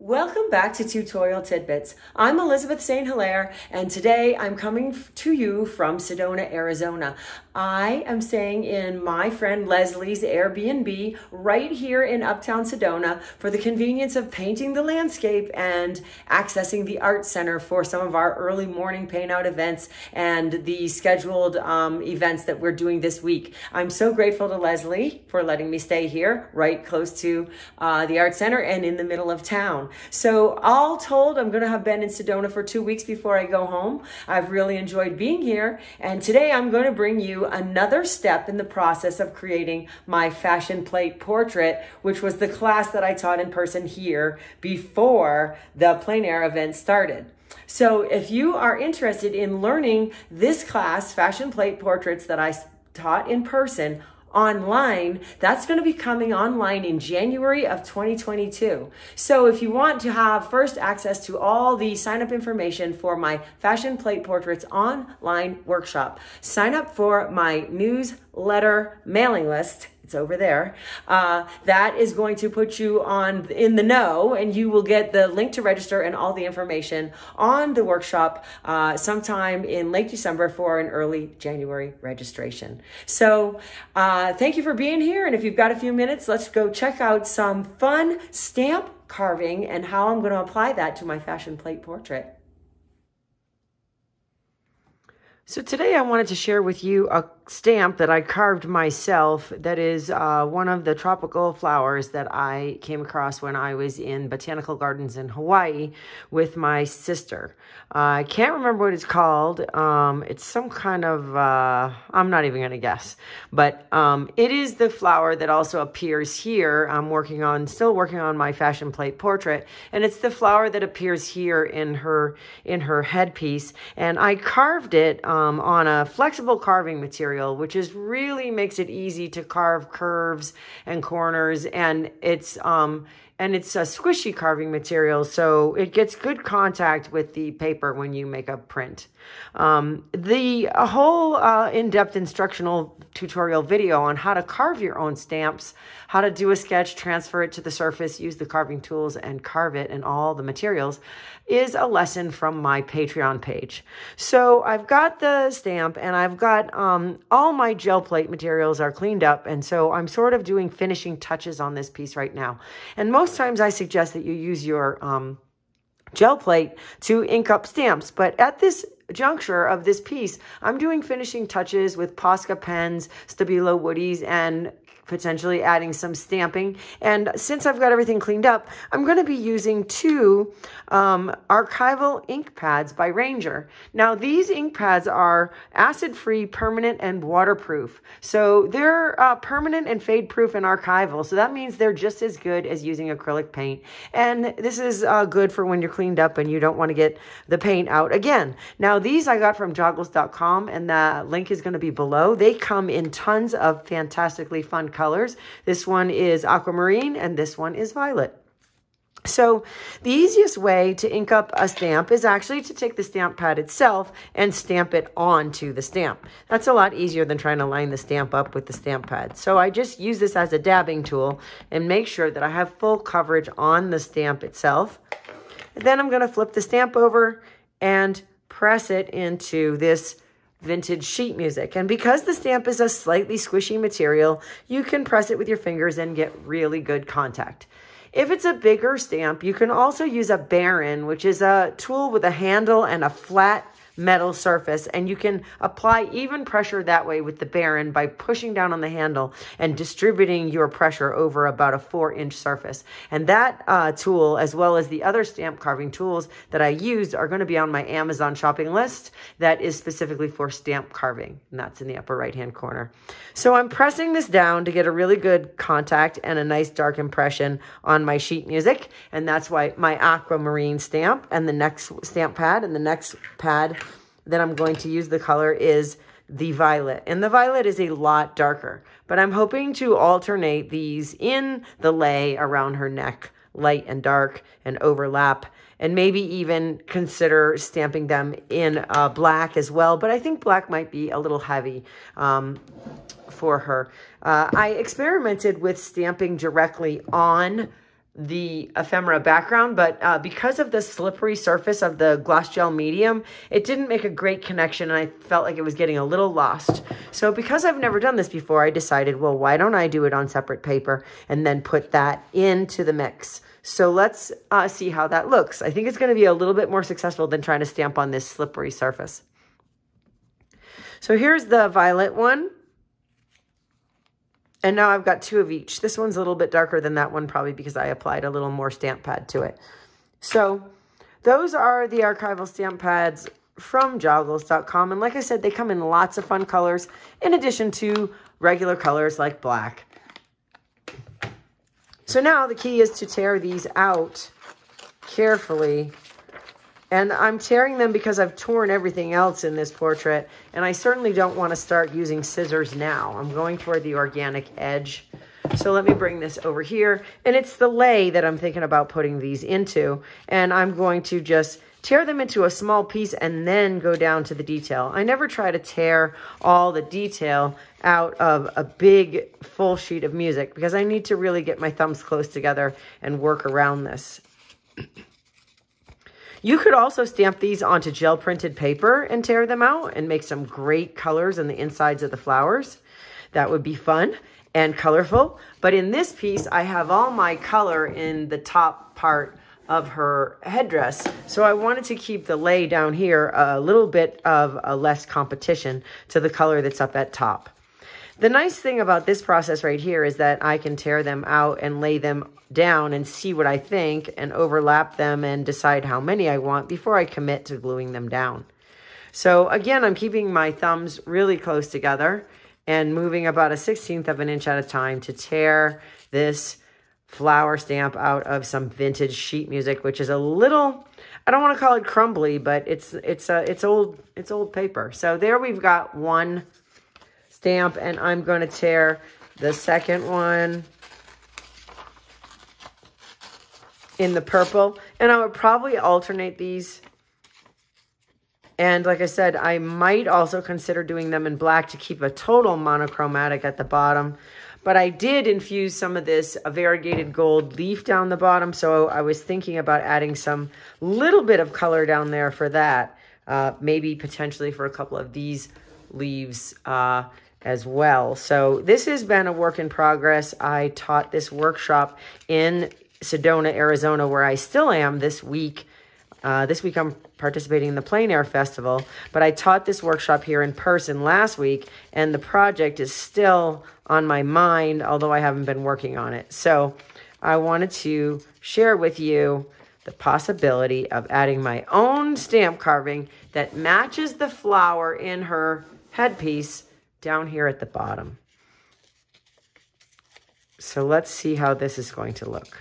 Welcome back to Tutorial Tidbits. I'm Elizabeth St. Hilaire, and today I'm coming to you from Sedona, Arizona. I am staying in my friend Leslie's Airbnb right here in Uptown Sedona for the convenience of painting the landscape and accessing the art center for some of our early morning paint out events and the scheduled events that we're doing this week. I'm so grateful to Leslie for letting me stay here right close to the art center and in the middle of town. So all told, I'm going to have been in Sedona for 2 weeks before I go home. I've really enjoyed being here. And today I'm going to bring you another step in the process of creating my fashion plate portrait, which was the class that I taught in person here before the plein air event started. So if you are interested in learning this class, fashion plate portraits that I taught in person, online, that's going to be coming online in January of 2022. So if you want to have first access to all the sign up information for my fashion plate portraits online workshop, sign up for my newsletter mailing list. It's over there. That is going to put you in the know, and you will get the link to register and all the information on the workshop sometime in late December for an early January registration. So thank you for being here. And if you've got a few minutes, let's go check out some fun stamp carving and how I'm going to apply that to my fashion plate portrait. So today I wanted to share with you a stamp that I carved myself that is one of the tropical flowers that I came across when I was in botanical gardens in Hawaii with my sister. I can't remember what it's called. It's some kind of, I'm not even going to guess, but it is the flower that also appears here. I'm still working on my fashion plate portrait, and it's the flower that appears here in her headpiece, and I carved it on a flexible carving material, which really makes it easy to carve curves and corners, and it's a squishy carving material, so it gets good contact with the paper when you make a print. The whole in-depth instructional tutorial video on how to carve your own stamps, how to do a sketch, transfer it to the surface, use the carving tools, and carve it and all the materials is a lesson from my Patreon page. So I've got the stamp, and I've got all my gel plate materials are cleaned up, and so I'm sort of doing finishing touches on this piece right now. And most times I suggest that you use your gel plate to ink up stamps, but at this juncture of this piece, I'm doing finishing touches with Posca pens, Stabilo woodies, and potentially adding some stamping. And since I've got everything cleaned up, I'm going to be using two Archival Ink Pads by Ranger. Now, these ink pads are acid-free, permanent, and waterproof. So they're permanent and fade-proof and archival. So that means they're just as good as using acrylic paint. And this is good for when you're cleaned up and you don't want to get the paint out again. Now, these I got from joggles.com, and the link is going to be below. They come in tons of fantastically fun colors. This one is aquamarine and this one is violet. So the easiest way to ink up a stamp is actually to take the stamp pad itself and stamp it onto the stamp. That's a lot easier than trying to line the stamp up with the stamp pad. So I just use this as a dabbing tool and make sure that I have full coverage on the stamp itself. And then I'm going to flip the stamp over and press it into this vintage sheet music. And because the stamp is a slightly squishy material, you can press it with your fingers and get really good contact. If it's a bigger stamp, you can also use a Baron, which is a tool with a handle and a flat metal surface, and you can apply even pressure that way with the Baron by pushing down on the handle and distributing your pressure over about a 4-inch surface. And that tool, as well as the other stamp carving tools that I used, are going to be on my Amazon shopping list that is specifically for stamp carving, and that's in the upper right hand corner. So I'm pressing this down to get a really good contact and a nice dark impression on my sheet music, and that's why my aquamarine stamp and the next stamp pad and the next pad that I'm going to use the color is the violet. And the violet is a lot darker, but I'm hoping to alternate these in the lay around her neck, light and dark, and overlap, and maybe even consider stamping them in black as well. But I think black might be a little heavy for her. I experimented with stamping directly on the ephemera background, but because of the slippery surface of the gloss gel medium, it didn't make a great connection, and I felt like it was getting a little lost. So because I've never done this before, I decided, well, why don't I do it on separate paper and then put that into the mix? So let's see how that looks. I think it's going to be a little bit more successful than trying to stamp on this slippery surface. So here's the violet one. And now I've got 2 of each. This one's a little bit darker than that one, probably because I applied a little more stamp pad to it. So those are the archival stamp pads from joggles.com. And like I said, they come in lots of fun colors, in addition to regular colors like black. So now the key is to tear these out carefully. And I'm tearing them because I've torn everything else in this portrait, and I certainly don't want to start using scissors now. I'm going for the organic edge. So let me bring this over here, and it's the lei that I'm thinking about putting these into, and I'm going to just tear them into a small piece and then go down to the detail. I never try to tear all the detail out of a big full sheet of music because I need to really get my thumbs close together and work around this. You could also stamp these onto gel printed paper and tear them out and make some great colors in the insides of the flowers. That would be fun and colorful. But in this piece, I have all my color in the top part of her headdress. So I wanted to keep the lei down here a little bit of a less competition to the color that's up at top. The nice thing about this process right here is that I can tear them out and lay them down and see what I think and overlap them and decide how many I want before I commit to gluing them down. So again, I'm keeping my thumbs really close together and moving about 1/16 of an inch at a time to tear this flower stamp out of some vintage sheet music, which is a little, I don't want to call it crumbly, but it's old paper. So there we've got one stamp, and I'm going to tear the second one in the purple, and I would probably alternate these. And like I said, I might also consider doing them in black to keep a total monochromatic at the bottom. But I did infuse some of this variegated gold leaf down the bottom, so I was thinking about adding some little bit of color down there for that. Maybe potentially for a couple of these leaves as well. So this has been a work in progress. I taught this workshop in Sedona, Arizona, where I still am this week. This week I'm participating in the Plein Air Festival, but I taught this workshop here in person last week, and the project is still on my mind, although I haven't been working on it. So I wanted to share with you the possibility of adding my own stamp carving that matches the flower in her headpiece down here at the bottom. So let's see how this is going to look.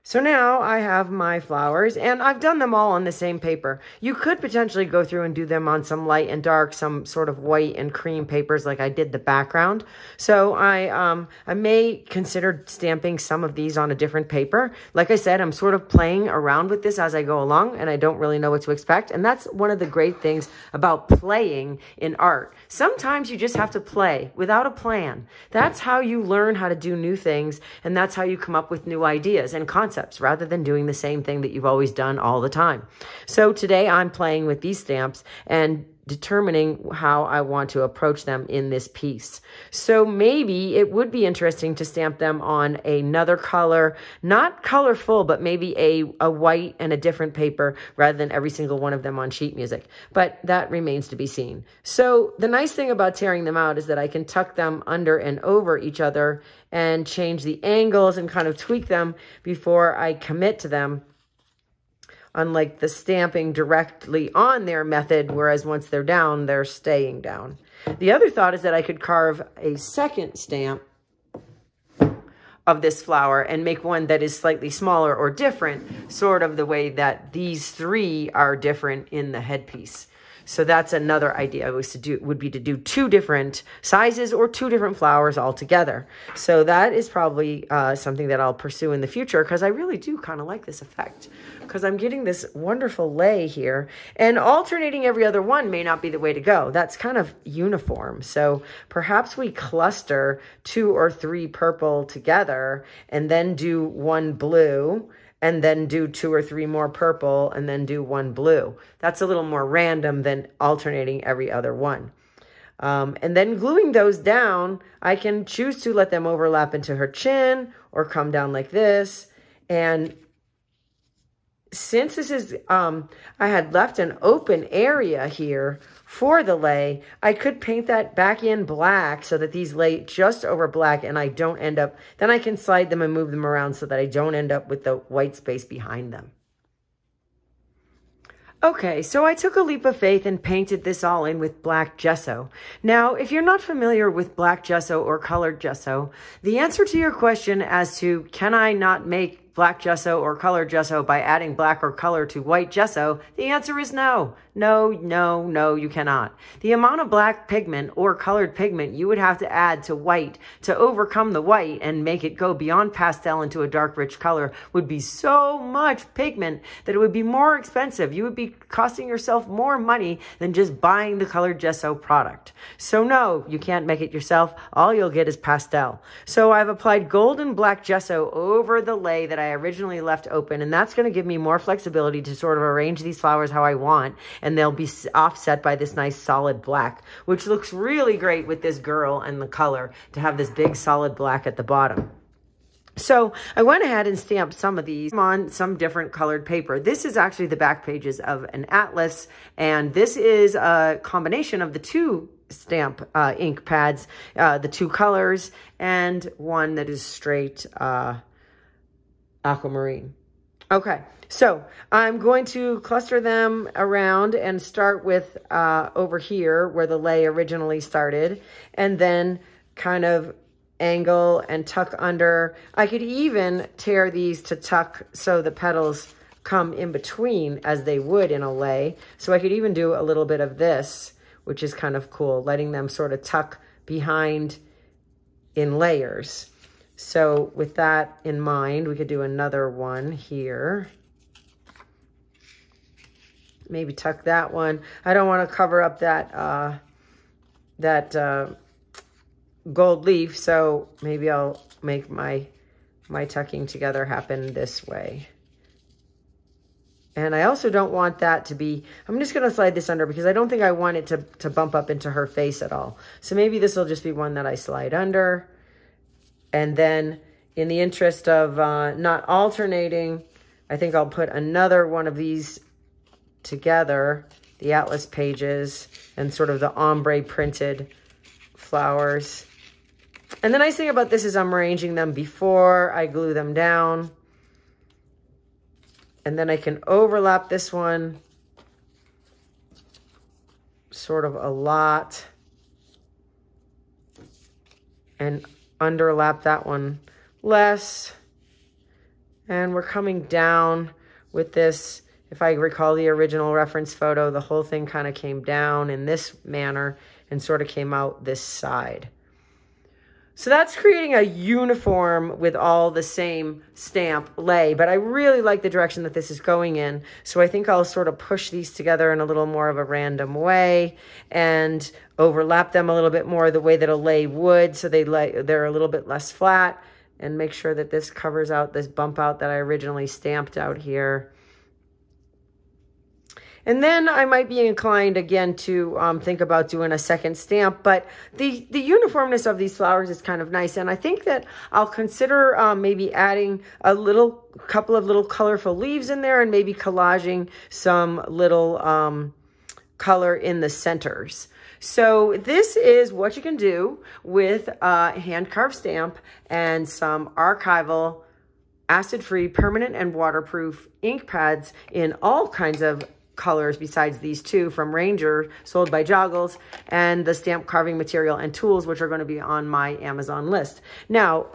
So now I have my flowers, and I've done them all on the same paper. You could potentially go through and do them on some light and dark, some sort of white and cream papers like I did the background. So I may consider stamping some of these on a different paper. Like I said, I'm sort of playing around with this as I go along, and I don't really know what to expect. And that's one of the great things about playing in art. Sometimes you just have to play without a plan. That's how you learn how to do new things, and that's how you come up with new ideas and concepts, rather than doing the same thing that you've always done all the time. So today I'm playing with these stamps and determining how I want to approach them in this piece. So maybe it would be interesting to stamp them on another color, not colorful, but maybe a white and a different paper rather than every single one of them on sheet music. But that remains to be seen. So the nice thing about tearing them out is that I can tuck them under and over each other and change the angles and kind of tweak them before I commit to them. Unlike the stamping directly on their method, whereas once they're down, they're staying down. The other thought is that I could carve a second stamp of this flower and make one that is slightly smaller or different, sort of the way that these three are different in the headpiece. So that's another idea would be to do two different sizes or two different flowers all together. So that is probably something that I'll pursue in the future, because I really do kind of like this effect, because I'm getting this wonderful lay here, and alternating every other one may not be the way to go. That's kind of uniform. So perhaps we cluster 2 or 3 purple together and then do 1 blue, and then do 2 or 3 more purple, and then do 1 blue. That's a little more random than alternating every other one. And then gluing those down, I can choose to let them overlap into her chin or come down like this. And since this is, I had left an open area here for the lay, I could paint that back in black so that these lay just over black and I don't end up, then I can slide them and move them around so that I don't end up with the white space behind them. Okay, so I took a leap of faith and painted this all in with black gesso. Now, if you're not familiar with black gesso or colored gesso, the answer to your question as to can I not make black gesso or colored gesso by adding black or color to white gesso, the answer is no. No, no, no, you cannot. The amount of black pigment or colored pigment you would have to add to white to overcome the white and make it go beyond pastel into a dark, rich color would be so much pigment that it would be more expensive. You would be costing yourself more money than just buying the colored gesso product. So no, you can't make it yourself. All you'll get is pastel. So I've applied gold and black gesso over the lay that I originally left open, and that's going to give me more flexibility to sort of arrange these flowers how I want, and they'll be offset by this nice solid black, which looks really great with this girl and the color to have this big solid black at the bottom. So I went ahead and stamped some of these on some different colored paper. This is actually the back pages of an atlas, and this is a combination of the 2 stamp ink pads, the 2 colors, and one that is straight aquamarine. Okay, so I'm going to cluster them around and start with over here where the lay originally started, and then kind of angle and tuck under. I could even tear these to tuck so the petals come in between as they would in a lay. So I could even do a little bit of this, which is kind of cool, letting them sort of tuck behind in layers. So with that in mind, we could do another one here. Maybe tuck that one. I don't want to cover up that gold leaf, so maybe I'll make my tucking together happen this way. And I also don't want that to be, I'm just going to slide this under because I don't think I want it to bump up into her face at all. So maybe this will just be one that I slide under. And then in the interest of not alternating, I think I'll put another one of these together, the atlas pages and sort of the ombre printed flowers. And the nice thing about this is I'm arranging them before I glue them down. And then I can overlap this one sort of a lot and underlap that one less. And we're coming down with this. If I recall the original reference photo, the whole thing kind of came down in this manner and sort of came out this side. So that's creating a uniform with all the same stamp lay, but I really like the direction that this is going in. So I think I'll sort of push these together in a little more of a random way and overlap them a little bit more the way that a lay would, so they're a little bit less flat, and make sure that this covers out this bump out that I originally stamped out here. And then I might be inclined again to think about doing a second stamp, but the uniformness of these flowers is kind of nice. And I think that I'll consider maybe adding a couple of little colorful leaves in there and maybe collaging some little color in the centers. So this is what you can do with a hand-carved stamp and some archival acid-free, permanent and waterproof ink pads in all kinds of colors besides these two from Ranger, sold by Joggles, and the stamp carving material and tools, which are going to be on my Amazon list. Now,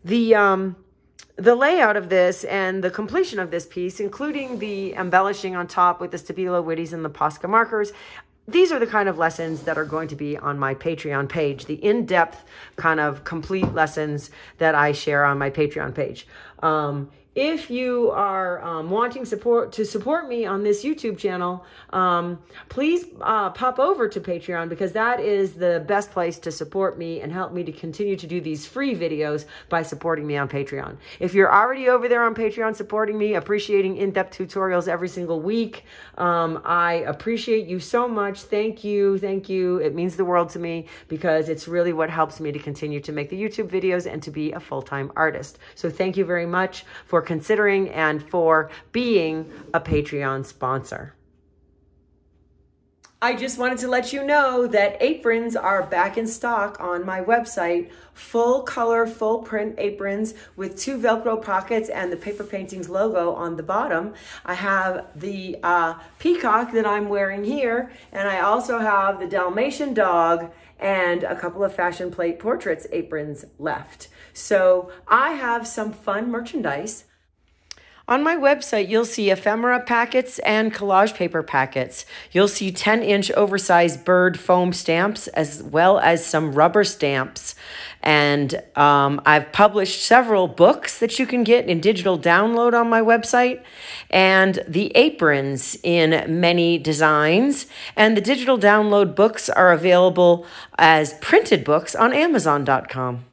the layout of this and the completion of this piece, including the embellishing on top with the Stabilo Witties and the Posca markers, these are the kind of lessons that are going to be on my Patreon page, the in-depth kind of complete lessons that I share on my Patreon page. If you are wanting to support me on this YouTube channel, please pop over to Patreon, because that is the best place to support me and help me to continue to do these free videos by supporting me on Patreon. If you're already over there on Patreon supporting me, appreciating in-depth tutorials every single week, I appreciate you so much. Thank you. Thank you. It means the world to me, because it's really what helps me to continue to make the YouTube videos and to be a full-time artist. So thank you very much for considering and for being a Patreon sponsor. I just wanted to let you know that aprons are back in stock on my website. Full color, full print aprons with 2 Velcro pockets and the Paper Paintings logo on the bottom. I have the peacock that I'm wearing here, and I also have the Dalmatian dog and a couple of fashion plate portraits aprons left. So I have some fun merchandise. On my website, you'll see ephemera packets and collage paper packets. You'll see 10-inch oversized bird foam stamps, as well as some rubber stamps. And I've published several books that you can get in digital download on my website, and the aprons in many designs. And the digital download books are available as printed books on Amazon.com.